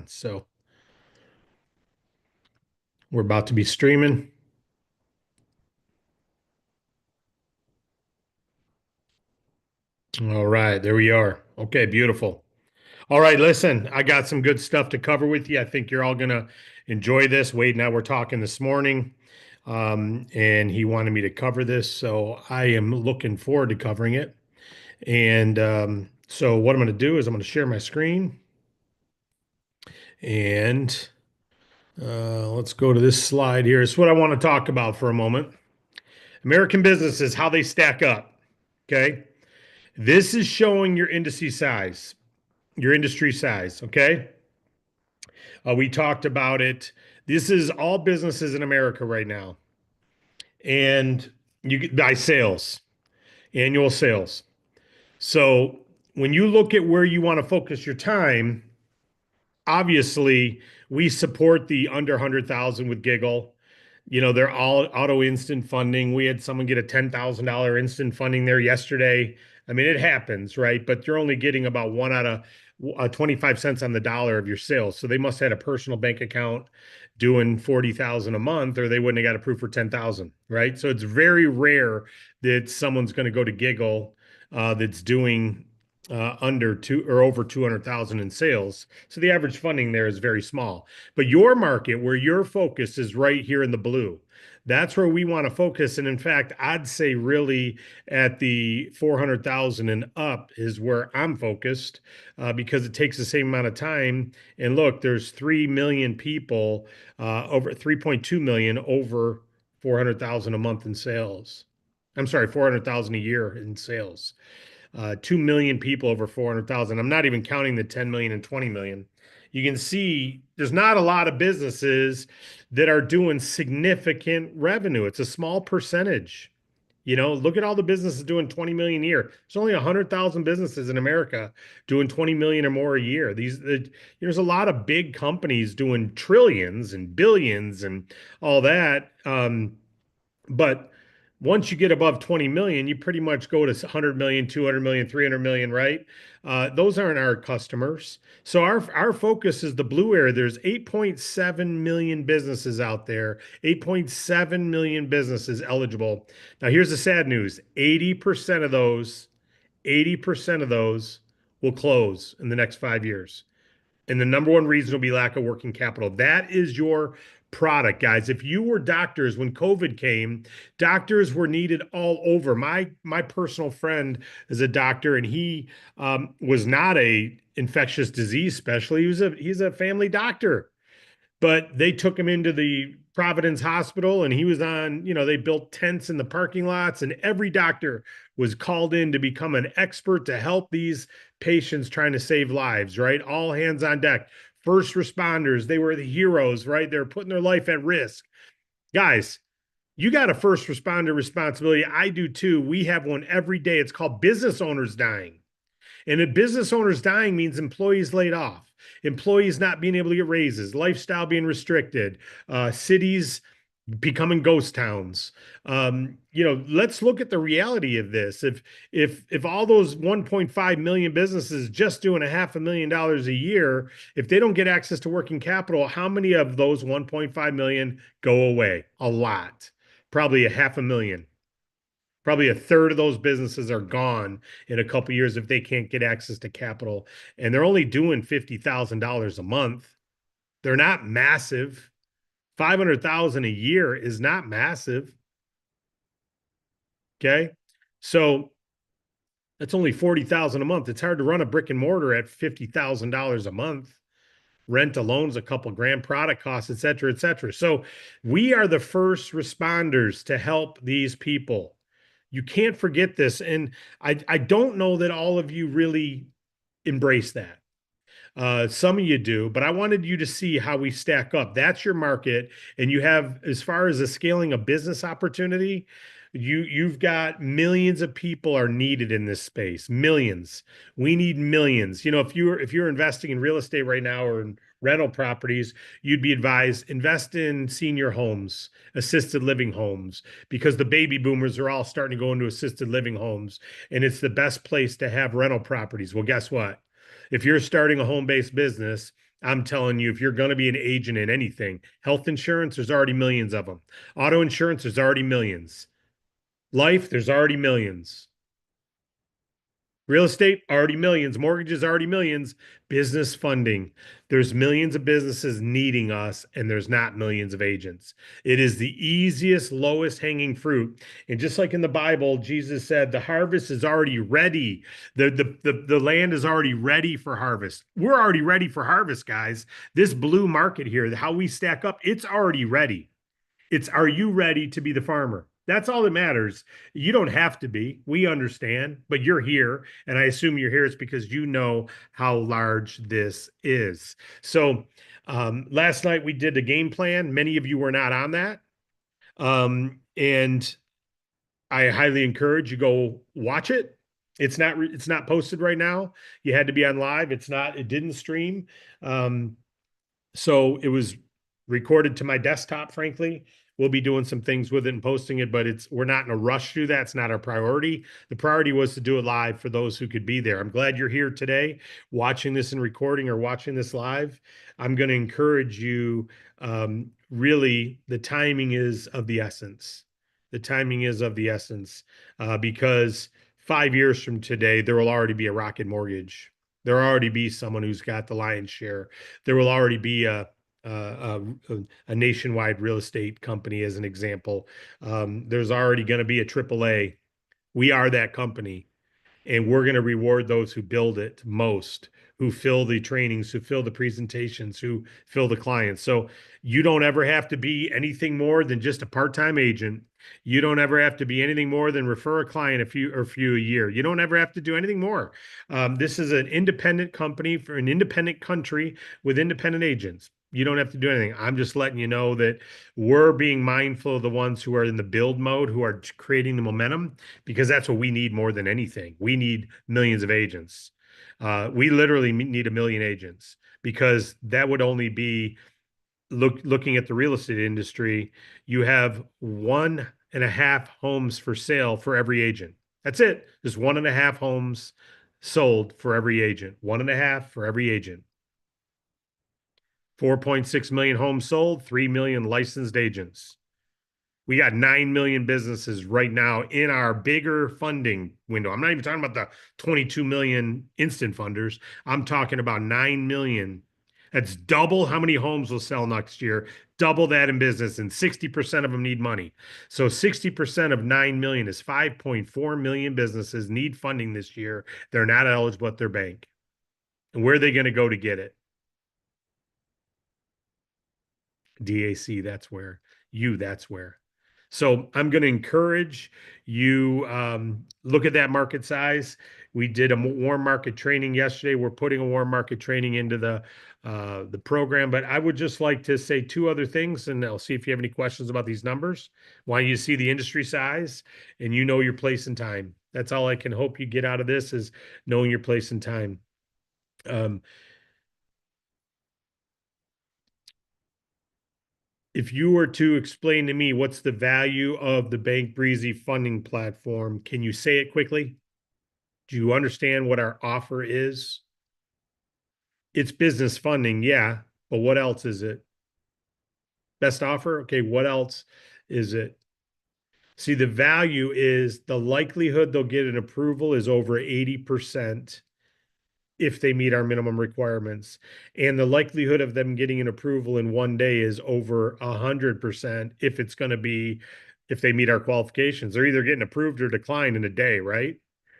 So we're about to be streaming. All right, there we are. Okay, beautiful. All right, listen, I got some good stuff to cover with you. I think you're all gonna enjoy this. Wade and I were talking this morning, and he wanted me to cover this, so I am looking forward to covering it. And so what I'm gonna do is I'm gonna share my screen and let's go to this slide here. It's what I want to talk about for a moment. American businesses, how they stack up. Okay. This is showing your industry size, your industry size. Okay. We talked about it. This is all businesses in America right now. And you get by sales, annual sales. So when you look at where you want to focus your time, obviously we support the under 100,000 with Giggle. You know, they're all auto instant funding. We had someone get a $10,000 instant funding there yesterday. I mean, it happens, right? But you're only getting about one out of 25 cents on the dollar of your sales. So they must have had a personal bank account doing 40,000 a month, or they wouldn't have got approved for 10,000, right? So it's very rare that someone's going to go to Giggle that's doing under two or over 200,000 in sales. So the average funding there is very small. But your market, where your focus is right here in the blue, that's where we want to focus. And in fact, I'd say really at the 400,000 and up is where I'm focused because it takes the same amount of time. And look, there's 3 million people, over 3.2 million over 400,000 a month in sales. I'm sorry, 400,000 a year in sales. 2 million people over 400,000. I'm not even counting the 10 million and 20 million. You can see there's not a lot of businesses that are doing significant revenue. It's a small percentage. You know, look at all the businesses doing 20 million a year. There's only 100,000 businesses in America doing 20 million or more a year. There's a lot of big companies doing trillions and billions and all that. But once you get above 20 million, you pretty much go to 100 million, 200 million, 300 million, right? Those aren't our customers. So our focus is the blue area. There's 8.7 million businesses out there, 8.7 million businesses eligible. Now, here's the sad news. 80% of those will close in the next 5 years. And the number one reason will be lack of working capital. That is your product, guys. If you were doctors when COVID came, doctors were needed all over. My personal friend is a doctor, and he was not a infectious disease specialist. He's a family doctor, but they took him into the Providence Hospital and he was on, they built tents in the parking lots, and every doctor was called in to become an expert to help these patients trying to save lives, right? All hands on deck. First responders, they were the heroes, right? They're putting their life at risk. Guys, you got a first responder responsibility. I do too. We have one every day. It's called business owners dying. And if business owners dying means employees laid off, employees not being able to get raises, lifestyle being restricted, cities becoming ghost towns. Let's look at the reality of this. If all those 1.5 million businesses just doing $500,000 a year, if they don't get access to working capital, how many of those 1.5 million go away? A lot, probably a 500,000. Probably a third of those businesses are gone in a couple years if they can't get access to capital. And they're only doing $50,000 a month. They're not massive. 500,000 a year is not massive. Okay. So that's only 40,000 a month. It's hard to run a brick and mortar at $50,000 a month. Rent alone's a couple grand, product costs, et cetera, et cetera. So we are the first responders to help these people. You can't forget this. And I don't know that all of you really embrace that. Some of you do, but I wanted you to see how we stack up. That's your market. And you have, as far as the scaling a business opportunity, you've got millions of people are needed in this space. Millions. We need millions. If you're investing in real estate right now or in rental properties, you'd be advised invest in senior homes, assisted living homes, because the baby boomers are all starting to go into assisted living homes, and it's the best place to have rental properties. Well, guess what? If you're starting a home-based business, I'm telling you, if you're going to be an agent in anything, health insurance, there's already millions of them. Auto insurance, there's already millions. Life, there's already millions. Real estate, already millions. Mortgages, already millions. Business funding, there's millions of businesses needing us, and there's not millions of agents. It is the easiest, lowest hanging fruit. And just like in the Bible, Jesus said, the harvest is already ready. The land is already ready for harvest. We're already ready for harvest, guys. This blue market here, how we stack up, it's already ready. It's, are you ready to be the farmer? That's all that matters. You don't have to be. We understand, but you're here. And I assume you're here is because you know how large this is. So last night we did a game plan. Many of you were not on that. And I highly encourage you go watch it. It's not posted right now. You had to be on live. It didn't stream. Um, so it was recorded to my desktop, frankly. We'll be doing some things with it and posting it, but we're not in a rush to do that. It's not our priority. The priority was to do it live for those who could be there. I'm glad you're here today, watching this in recording or watching this live. I'm going to encourage you. Really, the timing is of the essence. The timing is of the essence, because 5 years from today, there will already be a Rocket Mortgage. There will already be someone who's got the lion's share. There will already be a nationwide real estate company, as an example. There's already going to be a AAA. We are that company, and we're going to reward those who build it most, who fill the trainings, who fill the presentations, who fill the clients. So you don't ever have to be anything more than just a part-time agent. You don't ever have to be anything more than refer a client a few a year. You don't ever have to do anything more. This is an independent company for an independent country with independent agents. You don't have to do anything. I'm just letting you know that we're being mindful of the ones who are in the build mode, who are creating the momentum, because that's what we need more than anything. We need millions of agents. We literally need a million agents, because that would only be looking at the real estate industry. You have 1.5 homes for sale for every agent. That's it. There's 1.5 homes sold for every agent. 1.5 for every agent. 4.6 million homes sold, 3 million licensed agents. We got 9 million businesses right now in our bigger funding window. I'm not even talking about the 22 million instant funders. I'm talking about 9 million. That's double how many homes will sell next year, double that in business, and 60% of them need money. So 60% of 9 million is 5.4 million businesses need funding this year. They're not eligible at their bank. And where are they going to go to get it? DAC, that's where. That's where. So I'm going to encourage you, look at that market size. We did a warm market training yesterday. We're putting a warm market training into the program, but I would just like to say two other things, and I'll see if you have any questions about these numbers. Why you see the industry size, and you know your place and time. That's all I can hope you get out of this, is knowing your place and time. If you were to explain to me what's the value of the Bank Breezy funding platform, can you say it quickly? Do you understand what our offer is? It's business funding, yeah, but what else is it? Best offer? Okay, what else is it? See, the value is the likelihood they'll get an approval is over 80% if they meet our minimum requirements. And the likelihood of them getting an approval in one day is over 100% if they meet our qualifications. They're either getting approved or declined in a day, right?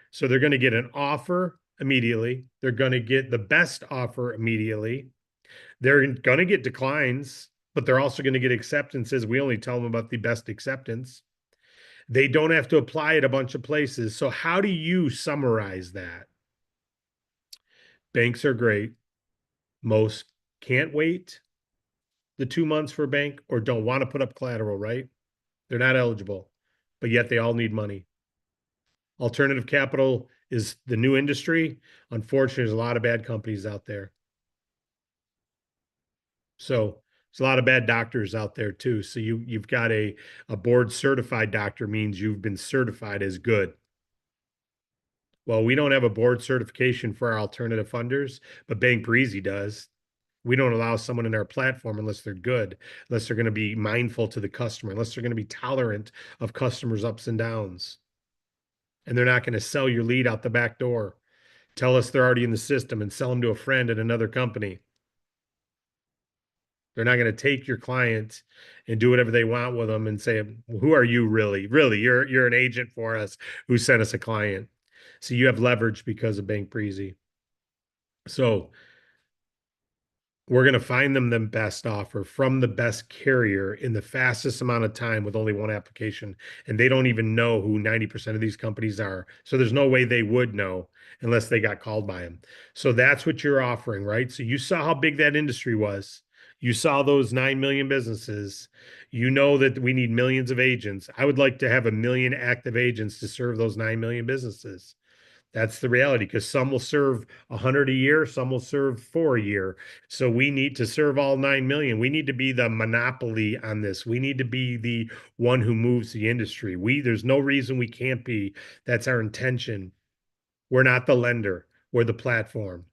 So they're going to get an offer immediately. They're going to get the best offer immediately. They're going to get declines, but they're also going to get acceptances. We only tell them about the best acceptance. They don't have to apply at a bunch of places. So how do you summarize that? Banks are great. Most can't wait the 2 months for a bank or don't want to put up collateral, right? They're not eligible, but yet they all need money. Alternative capital is the new industry. Unfortunately, there's a lot of bad companies out there. So there's a lot of bad doctors out there too. So you've got a board certified doctor, means you've been certified as good. Well, we don't have a board certification for our alternative funders, but Bank Breezy does. We don't allow someone in our platform unless they're good, unless they're going to be mindful to the customer, unless they're going to be tolerant of customers' ups and downs. And they're not going to sell your lead out the back door. Tell us they're already in the system and sell them to a friend at another company. They're not going to take your client and do whatever they want with them and say, "Who are you really? Really, you're an agent for us who sent us a client." So you have leverage because of Bank Breezy. So we're going to find them the best offer from the best carrier in the fastest amount of time with only one application. And they don't even know who 90% of these companies are. So there's no way they would know unless they got called by them. So that's what you're offering, right? So you saw how big that industry was. You saw those 9 million businesses. You know that we need millions of agents. I would like to have a million active agents to serve those 9 million businesses. That's the reality because some will serve 100 a year, some will serve 4 a year. So we need to serve all 9 million. We need to be the monopoly on this. We need to be the one who moves the industry. There's no reason we can't be. That's our intention. We're not the lender, we're the platform.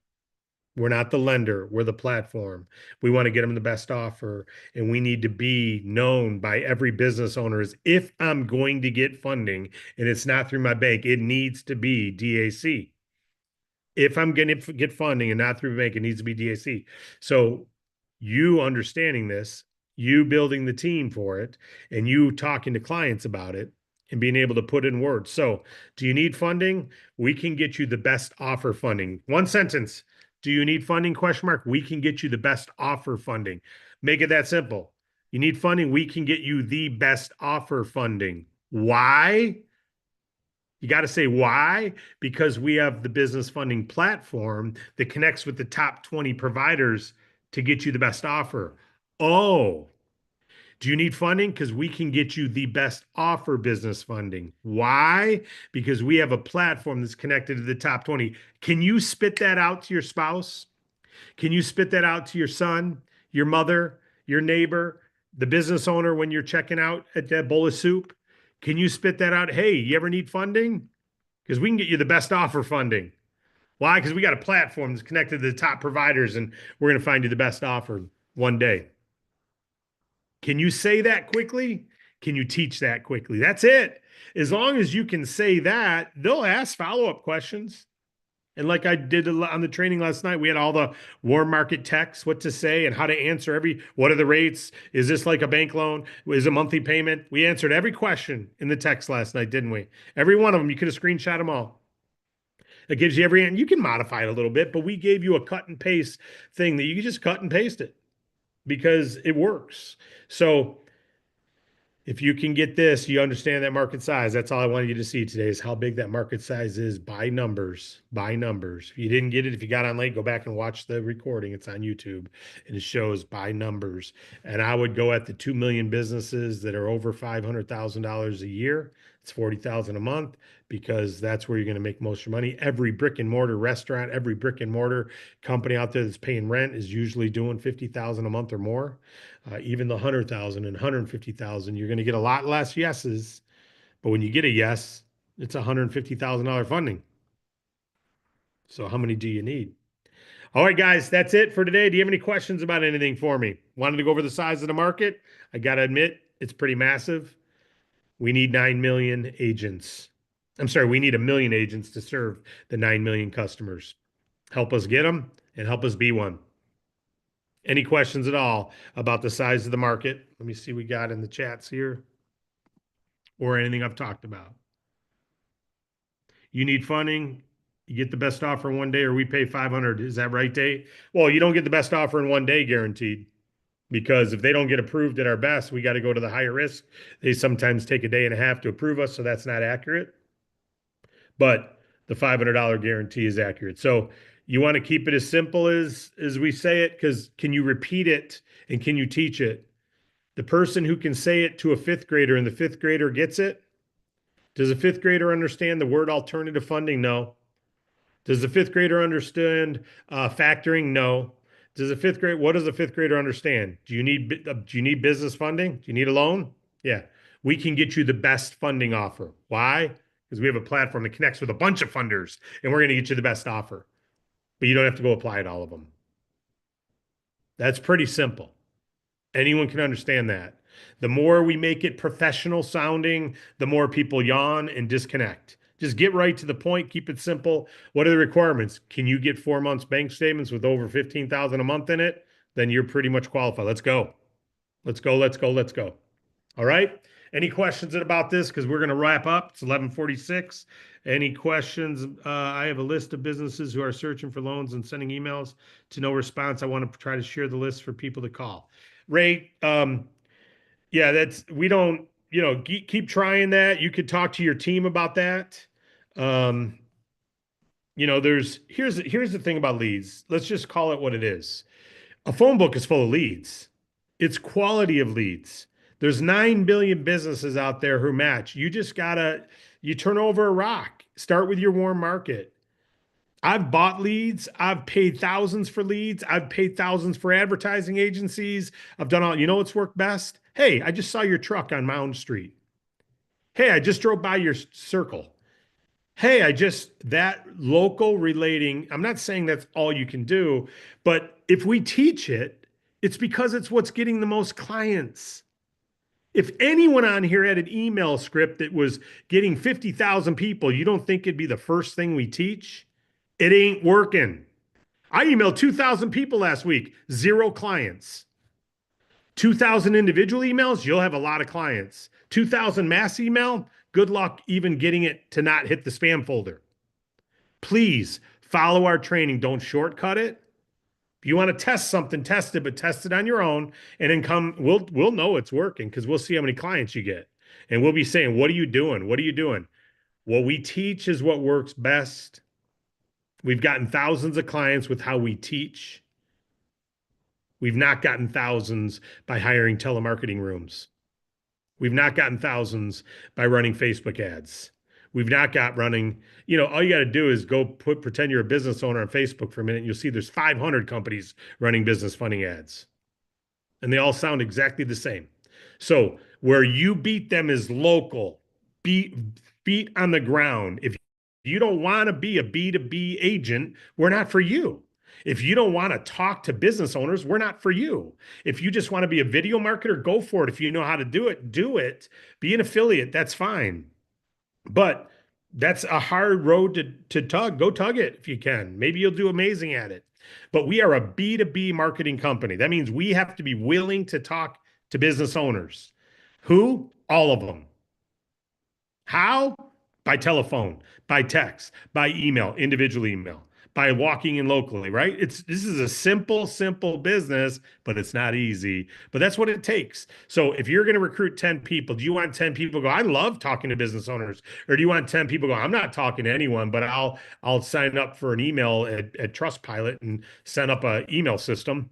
We're not the lender, we're the platform. We want to get them the best offer, and we need to be known by every business owner as if I'm going to get funding and it's not through my bank, it needs to be DAC. If I'm going to get funding and not through a bank, it needs to be DAC. So you understanding this, you building the team for it, and you talking to clients about it and being able to put in words. So, do you need funding? We can get you the best offer funding. One sentence. Do you need funding? Question mark. We can get you the best offer funding. Make it that simple. You need funding? We can get you the best offer funding. Why? You got to say why? Because we have the business funding platform that connects with the top 20 providers to get you the best offer. Oh, do you need funding? Because we can get you the best offer business funding. Why? Because we have a platform that's connected to the top 20. Can you spit that out to your spouse? Can you spit that out to your son, your mother, your neighbor, the business owner when you're checking out at that bowl of soup? Can you spit that out? Hey, you ever need funding? Because we can get you the best offer funding. Why? Because we got a platform that's connected to the top providers and we're going to find you the best offer one day. Can you say that quickly? Can you teach that quickly? That's it. As long as you can say that, they'll ask follow-up questions. And like I did on the training last night, we had all the warm market texts, what to say and how to answer what are the rates? Is this like a bank loan? Is it monthly payment? We answered every question in the text last night, didn't we? Every one of them, you could have screenshot them all. It gives you and you can modify it a little bit, but we gave you a cut and paste thing that you can just cut and paste it because it works. So if you can get this, you understand that market size. That's all I wanted you to see today is how big that market size is by numbers, by numbers. If you didn't get it, if you got on late, go back and watch the recording. It's on YouTube and it shows by numbers. And I would go at the 2 million businesses that are over $500,000 a year. It's 40,000 a month because that's where you're going to make most of your money. Every brick and mortar restaurant, every brick and mortar company out there that's paying rent is usually doing 50,000 a month or more. Even the 100,000 and 150,000, you're going to get a lot less yeses. But when you get a yes, it's $150,000 funding. So how many do you need? All right, guys, that's it for today. Do you have any questions about anything for me? Wanted to go over the size of the market. I got to admit, it's pretty massive. We need 9 million agents. I'm sorry, we need a million agents to serve the 9 million customers. Help us get them and help us be one. Any questions at all about the size of the market? Let me see what we got in the chats here or anything I've talked about. You need funding, you get the best offer in one day, or we pay 500. Is that right, Dave? Well, you don't get the best offer in one day guaranteed because if they don't get approved at our best, we got to go to the higher risk. They sometimes take a day and a half to approve us, so that's not accurate. But the $500 guarantee is accurate. So you want to keep it as simple as we say it, because can you repeat it and can you teach it? The person who can say it to a fifth grader and the fifth grader gets it. Does a fifth grader understand the word alternative funding? No. Does the fifth grader understand factoring? No. What does a fifth grader understand? Do you need business funding? Do you need a loan? Yeah. We can get you the best funding offer. Why? Because we have a platform that connects with a bunch of funders and we're going to get you the best offer. But you don't have to go apply at all of them. That's pretty simple. Anyone can understand that. The more we make it professional sounding, the more people yawn and disconnect. Just get right to the point, keep it simple. What are the requirements? Can you get 4 months bank statements with over 15,000 a month in it? Then you're pretty much qualified. Let's go. Let's go, let's go, let's go. All right. Any questions about this? Because we're going to wrap up. It's 11:46. Any questions? I have a list of businesses who are searching for loans and sending emails to no response. I want to try to share the list for people to call. Ray, yeah, we don't, keep trying that. You could talk to your team about that. Um, here's the thing about leads. Let's just call it what it is. A phone book is full of leads. It's quality of leads. There's 9 billion businesses out there who match. You turn over a rock. Start with your warm market. I've bought leads. I've paid thousands for leads. I've paid thousands for advertising agencies. I've done all, what's worked best? Hey, I just saw your truck on Mound Street. Hey, I just drove by your circle. Hey, that local relating, I'm not saying that's all you can do, but if we teach it, it's because it's what's getting the most clients. If anyone on here had an email script that was getting 50,000 people, you don't think it'd be the first thing we teach? It ain't working. I emailed 2,000 people last week, 0 clients. 2,000 individual emails, you'll have a lot of clients. 2,000 mass email, good luck even getting it to not hit the spam folder. Please follow our training. Don't shortcut it. If you want to test something, test it, but test it on your own, and then we'll know it's working because we'll see how many clients you get. And we'll be saying, what are you doing? What are you doing? What we teach is what works best. We've gotten thousands of clients with how we teach. We've not gotten thousands by hiring telemarketing rooms. We've not gotten thousands by running Facebook ads. We've not got running, all you got to do is pretend you're a business owner on Facebook for a minute. And you'll see there's 500 companies running business funding ads. And they all sound exactly the same. So where you beat them is local, feet on the ground. If you don't want to be a B2B agent, we're not for you. If you don't want to talk to business owners, we're not for you. If you just want to be a video marketer, go for it. If you know how to do it, do it. Be an affiliate, that's fine. But that's a hard road to tug. Go tug it if you can. Maybe you'll do amazing at it. But we are a B2B marketing company. That means we have to be willing to talk to business owners. Who? All of them. How? By telephone, by text, by email, individual email, by walking in locally, right? This is a simple business, but it's not easy. But that's what it takes. So if you're going to recruit 10 people, do you want 10 people go, I love talking to business owners? Or do you want 10 people go, I'm not talking to anyone, but I'll sign up for an email at Trustpilot and send up an email system?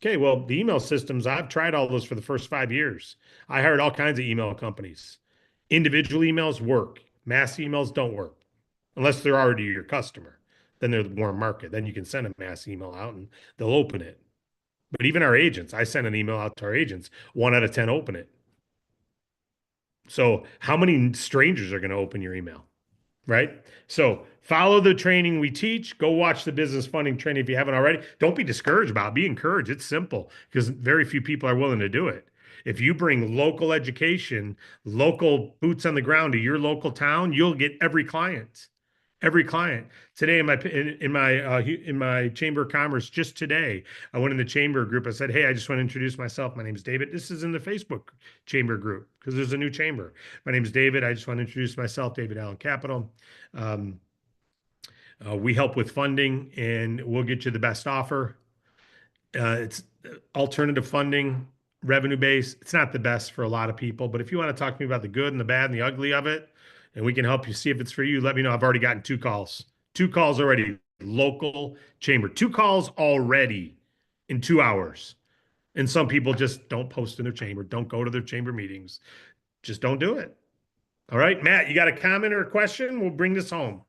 Okay, well, the email systems, I've tried all those for the first 5 years. I hired all kinds of email companies. Individual emails work. Mass emails don't work unless they're already your customer. Then they're the warm market. Then you can send a mass email out and they'll open it. But even our agents, I send an email out to our agents, 1 out of 10 open it. So how many strangers are going to open your email? Right? So follow the training we teach. Go watch the business funding training if you haven't already. Don't be discouraged about it. Be encouraged. It's simple because very few people are willing to do it. If you bring local education, local boots on the ground to your local town, you'll get every client. Every client. Today in my chamber of commerce, just today, I went in the chamber group. I said, "Hey, I just want to introduce myself. My name is David." This is in the Facebook chamber group because there's a new chamber. My name is David. I just want to introduce myself, David Allen Capital. We help with funding, and we'll get you the best offer. It's alternative funding, revenue base. It's not the best for a lot of people, but if you want to talk to me about the good and the bad and the ugly of it, and we can help you see if it's for you, let me know. I've already gotten 2 calls. 2 calls already. Local chamber. 2 calls already in 2 hours. And some people just don't post in their chamber, don't go to their chamber meetings. Just don't do it. All right, Matt, you got a comment or a question? We'll bring this home.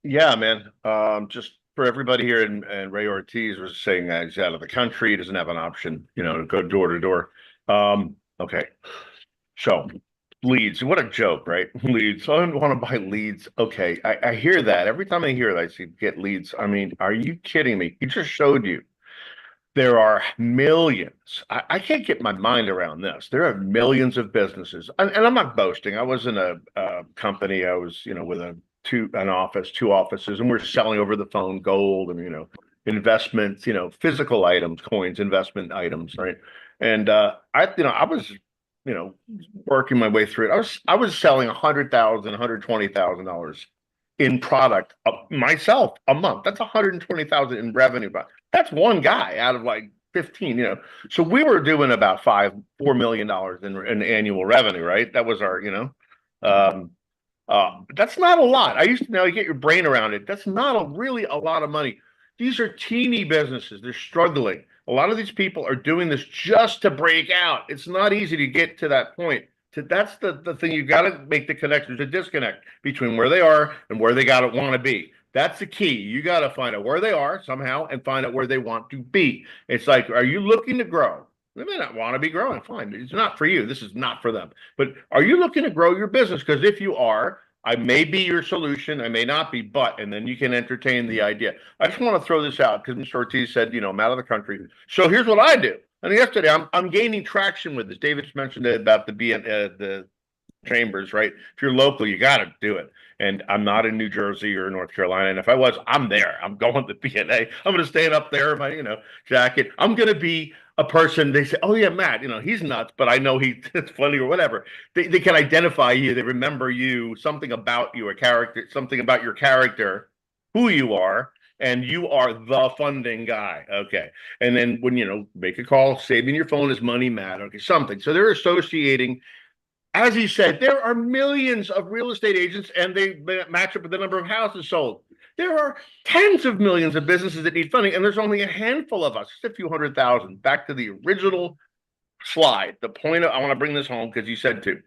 Yeah, man. Just for everybody here, and Ray Ortiz was saying that he's out of the country, he doesn't have an option, to go door to door. Okay. So Leads. What a joke, right? Leads. I don't want to buy leads. Okay. I hear that. Every time I hear that, I see get leads. I mean, are you kidding me? He just showed you. There are millions. I can't get my mind around this. There are millions of businesses, and I'm not boasting. I was in a company. I was, with an office, two offices, and we're selling over the phone gold and investments, physical items, coins, investment items, right? And I was, you know, working my way through it. I was selling 100,000, $120,000 in product myself a month. That's 120,000 in revenue, but that's one guy out of like 15. So we were doing about $4 million in annual revenue, right? That was our, um, that's not a lot. I used to now get your brain around it. That's not really a lot of money. These are teeny businesses. They're struggling. A lot of these people are doing this just to break out. It's not easy to get to that point. That's the thing. You got to make the connection. There's a disconnect between where they are and where they got to want to be. That's the key. You got to find out where they are somehow and find out where they want to be. It's like, are you looking to grow? They may not want to be growing. Fine. It's not for you. This is not for them. But are you looking to grow your business? Because if you are, I may be your solution. I may not be, but, and then you can entertain the idea. I just want to throw this out because Mr. Ortiz said, I'm out of the country. So here's what I do. And yesterday, I'm gaining traction with this. David mentioned about the chambers, right? If you're local, you got to do it. And I'm not in New Jersey or North Carolina. And if I was, I'm there. I'm going to BNA. I'm going to stand up there in my, jacket. I'm going to be a person. They say, oh yeah, Matt, he's nuts, but I know it's funny or whatever. They can identify you. They remember you, something about you, a character, something about your character, who you are. And you are the funding guy. Okay. And then when, make a call, saving your phone is money, Matt. Okay. Something. So they're associating, as he said, there are millions of real estate agents and they match up with the number of houses sold. There are tens of millions of businesses that need funding, and there's only a handful of us, just a few 100,000. Back to the original slide. The point I want to bring this home because you said to.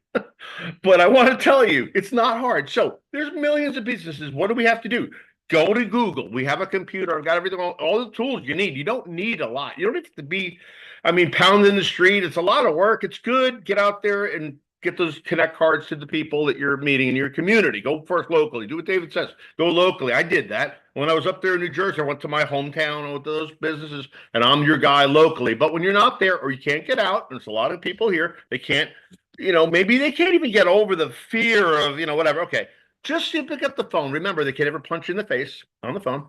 But I want to tell you, it's not hard. So there's millions of businesses. What do we have to do? Go to Google. We have a computer. I've got everything, all the tools you need. You don't need a lot. You don't have to be, pounding the street. It's a lot of work. It's good. Get out there and get those connect cards to the people that you're meeting in your community. Go first locally. Do what David says. Go locally. I did that. When I was up there in New Jersey, I went to my hometown and went to those businesses, and I'm your guy locally. But when you're not there or you can't get out, and there's a lot of people here, they can't, maybe they can't even get over the fear of, whatever. Okay. Just simply pick up the phone. Remember, they can't ever punch you in the face on the phone.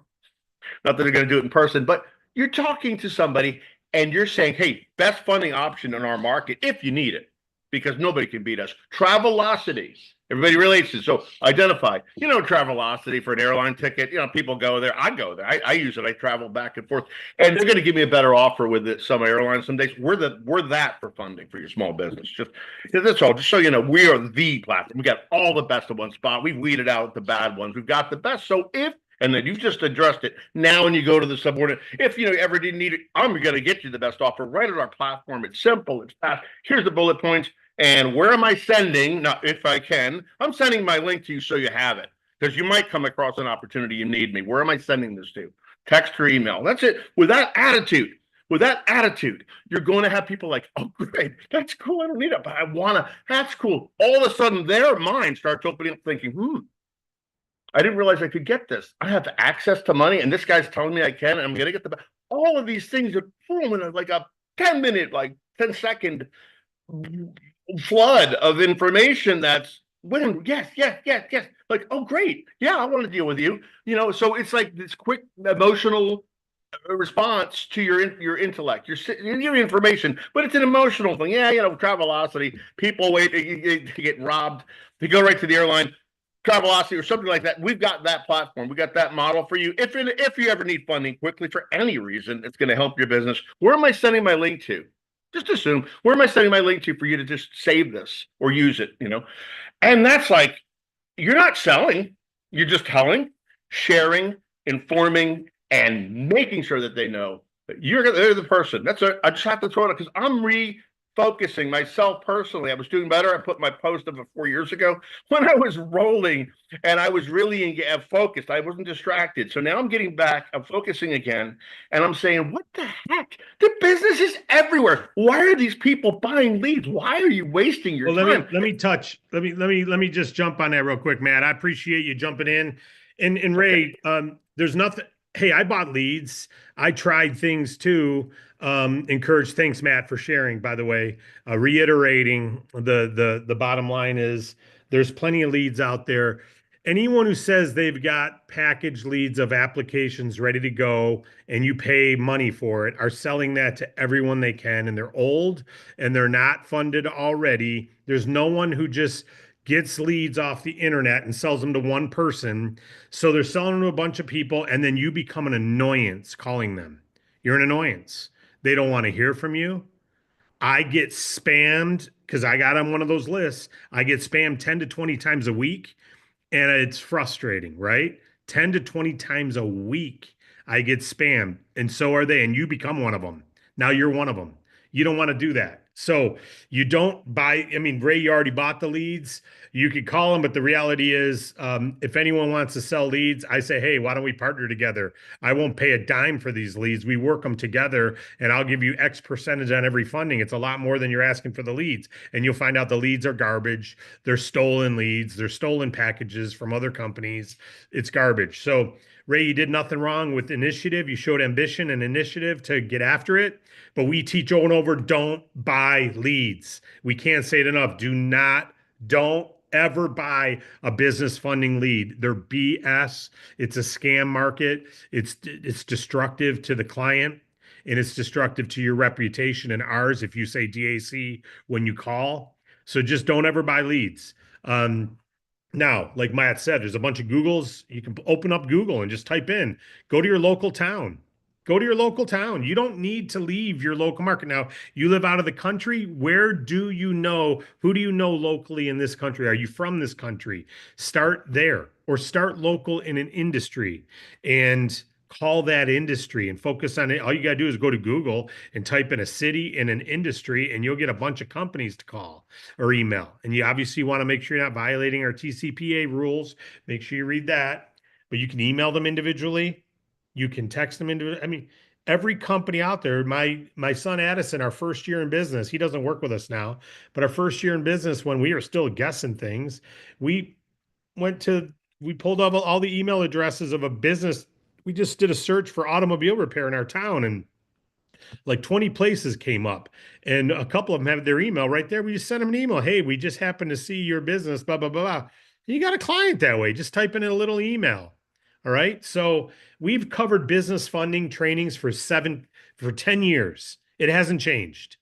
Not that they're going to do it in person, but you're talking to somebody and you're saying, hey, best funding option in our market if you need it, because nobody can beat us. Travelocity. Everybody relates to. So identify, Travelocity for an airline ticket. People go there. I go there. I use it. I travel back and forth, and they're going to give me a better offer with it. Some airlines some days. We're that for funding for your small business. Just that's all. Just so you know, we are the platform. We got all the best in one spot. We've weeded out the bad ones. We've got the best. So if and then you've just addressed it. Now, when you go to the subordinate, if you ever didn't need it, I'm going to get you the best offer right at our platform. It's simple. It's fast. Here's the bullet points. And where am I sending? Now, if I can, I'm sending my link to you so you have it, because you might come across an opportunity you need me. Where am I sending this to? Text or email. That's it. With that attitude, you're going to have people like, oh, great, that's cool. I don't need it, but I want to. That's cool. All of a sudden, their mind starts opening up, thinking, I didn't realize I could get this. I have access to money, and this guy's telling me I can, and I'm going to get the. All of these things are boom in like a 10-minute, like 10-second flood of information that's yes, like, oh great, yeah, I want to deal with you, so it's like this quick emotional response to your intellect, your information, but it's an emotional thing. Travelocity, people wait to get robbed, they go right to the airline. Travelocity or something like that. We've got that platform. We got that model for you. If you ever need funding quickly for any reason, it's going to help your business. Where am I sending my link to? Just assume, where am I sending my link to for you to just save this or use it, And that's like, you're not selling, you're just telling, sharing, informing, and making sure that they know that they're the person. I just have to throw it out because I'm focusing myself personally. I was doing better. I put my post up 4 years ago when I was rolling and I was really focused. I wasn't distracted. So now I'm getting back. I'm focusing again, and I'm saying, what the heck? The business is everywhere. Why are these people buying leads? Why are you wasting your Well, time? let me just jump on that real quick, Matt. I appreciate you jumping in. And Okay. Ray, there's nothing. Hey, I bought leads. I tried things too. Encourage. Thanks, Matt, for sharing. By the way, reiterating the bottom line is there's plenty of leads out there. Anyone who says they've got package leads of applications ready to go and you pay money for it are selling that to everyone they can, and they're old and they're not funded already. There's no one who just gets leads off the internet and sells them to one person. So they're selling them to a bunch of people, and then you become an annoyance calling them. You're an annoyance. They don't want to hear from you. I get spammed because I got on one of those lists. I get spammed 10 to 20 times a week, and it's frustrating, right? 10 to 20 times a week, I get spammed, and so are they. And you become one of them. Now you're one of them. You don't want to do that. So you don't buy. I mean, Ray, you already bought the leads. You could call them, but the reality is, if anyone wants to sell leads, I say, hey, why don't we partner together? I won't pay a dime for these leads. We work them together, and I'll give you X percentage on every funding. It's a lot more than you're asking for the leads. And you'll find out the leads are garbage. They're stolen leads. They're stolen packages from other companies. It's garbage. So, Ray, you did nothing wrong with initiative. You showed ambition and initiative to get after it. But we teach over and over, don't buy leads. We can't say it enough. Don't ever buy a business funding lead. They're BS. It's a scam market. It's destructive to the client, and it's destructive to your reputation and ours if you say DAC when you call. So just don't ever buy leads. Now, like Matt said, there's a bunch of Googles. You can open up Google and just type in, go to your local town. Go to your local town. You don't need to leave your local market. Now, you live out of the country. Where do you know? Who do you know locally in this country? Are you from this country? Start there or start local in an industry and call that industry and focus on it. All you got to do is go to Google and type in a city and an industry, and you'll get a bunch of companies to call or email. And you obviously want to make sure you're not violating our TCPA rules. Make sure you read that. But you can email them individually. You can text them individually. I mean, every company out there. My son Addison, our first year in business, he doesn't work with us now, but our first year in business, when we were still guessing things, we went to we pulled up all the email addresses of a business. We just did a search for automobile repair in our town, and like 20 places came up, and a couple of them have their email right there. We just sent them an email. Hey, we just happened to see your business, blah, blah, blah, blah. You got a client that way. Just type in a little email. All right. So we've covered business funding trainings for 10 years. It hasn't changed.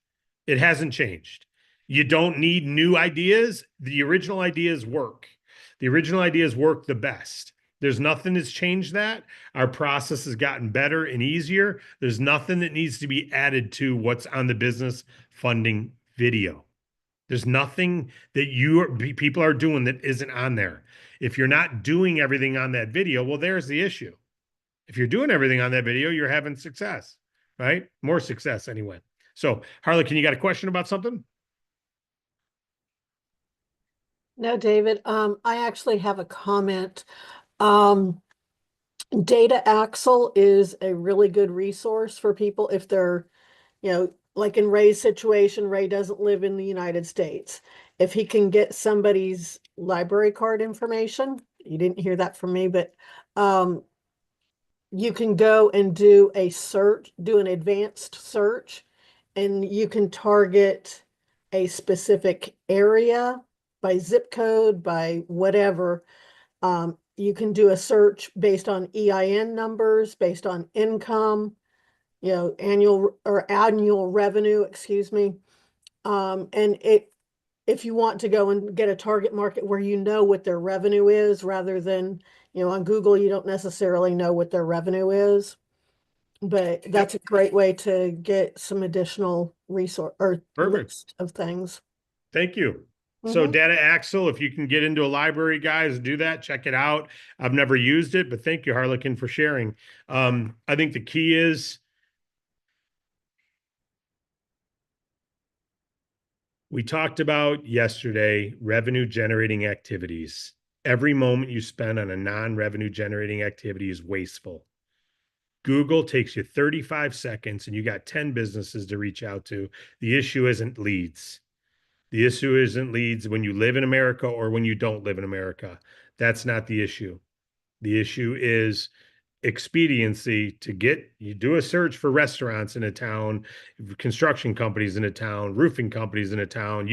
It hasn't changed. You don't need new ideas. The original ideas work. The original ideas work the best. There's nothing that's changed that. Our process has gotten better and easier. There's nothing that needs to be added to what's on the business funding video. There's nothing that people are doing that isn't on there. If you're not doing everything on that video, well, there's the issue. If you're doing everything on that video, you're having success, right? More success anyway. So, Harlequin, you got a question about something? No, David. I actually have a comment. Um, Data Axle is a really good resource for people if they're, like in Ray's situation, Ray doesn't live in the United States. If he can get somebody's library card information, you didn't hear that from me, but you can go and do a search, do an advanced search, and you can target a specific area by zip code, by whatever. You can do a search based on EIN numbers, based on income, annual revenue, excuse me. And if you want to go and get a target market where you know what their revenue is, rather than, on Google, you don't necessarily know what their revenue is. But that's a great way to get some additional resource or Perfect. list of things. Thank you. So Data Axle, if you can get into a library, guys, do that. Check it out. I've never used it, but thank you, Harlequin, for sharing. I think the key is We talked about yesterday revenue generating activities. Every moment you spend on a non-revenue generating activity is wasteful. Google takes you 35 seconds and you got 10 businesses to reach out to. The issue isn't leads. The issue isn't leads when you live in America or when you don't live in America. That's not the issue. The issue is expediency to get you do a search for restaurants in a town, construction companies in a town, roofing companies in a town.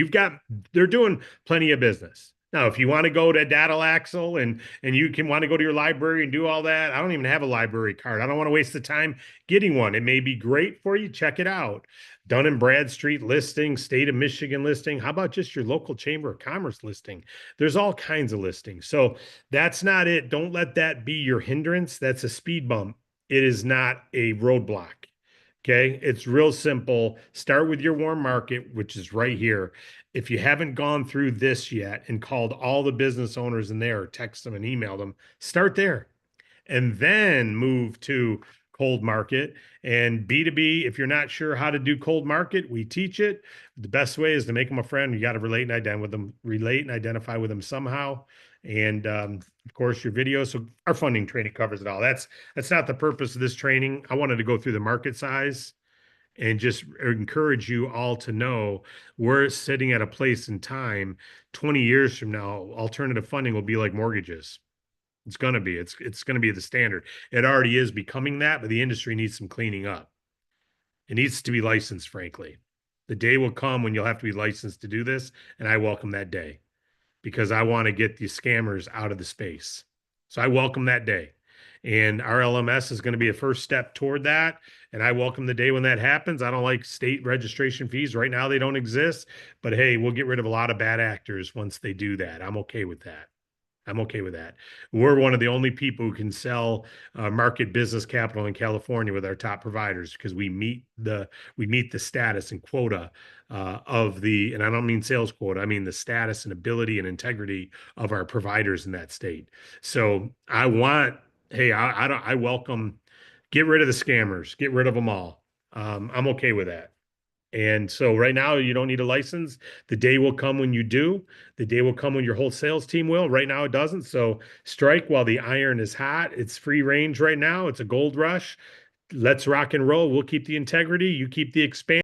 They're doing plenty of business. Now, if you want to go to Datalaxle and you can want to go to your library and do all that, I don't even have a library card. I don't want to waste the time getting one. It may be great for you. Check it out. Dun and Bradstreet listing, state of Michigan listing. How about just your local chamber of commerce listing? There's all kinds of listings. So that's not it. Don't let that be your hindrance. That's a speed bump. It is not a roadblock. Okay. It's real simple. Start with your warm market, which is right here. If you haven't gone through this yet and called all the business owners in there, or text them and email them, start there and then move to cold market and B2B. If you're not sure how to do cold market, we teach it. The best way is to make them a friend. You got to relate and identify with them somehow. And of course, your video. So our funding training covers it all. That's not the purpose of this training. I wanted to go through the market size and just encourage you all to know we're sitting at a place in time 20 years from now, alternative funding will be like mortgages. It's going to be. It's going to be the standard. It already is becoming that, but the industry needs some cleaning up. It needs to be licensed, frankly. The day will come when you'll have to be licensed to do this, and I welcome that day because I want to get these scammers out of the space. So I welcome that day. And our LMS is going to be a first step toward that. And I welcome the day when that happens. I don't like state registration fees. Right now, they don't exist. But hey, we'll get rid of a lot of bad actors once they do that. I'm okay with that. I'm okay with that. We're one of the only people who can sell market business capital in California with our top providers because we meet the status and quota of the, and I don't mean sales quota, I mean the status and ability and integrity of our providers in that state. So I want, hey, I welcome, get rid of the scammers, get rid of them all. I'm okay with that. And so right now you don't need a license. The day will come when you do. The day will come when your whole sales team will. Right now it doesn't. So strike while the iron is hot. It's free range right now. It's a gold rush. Let's rock and roll. We'll keep the integrity. You keep the expansion.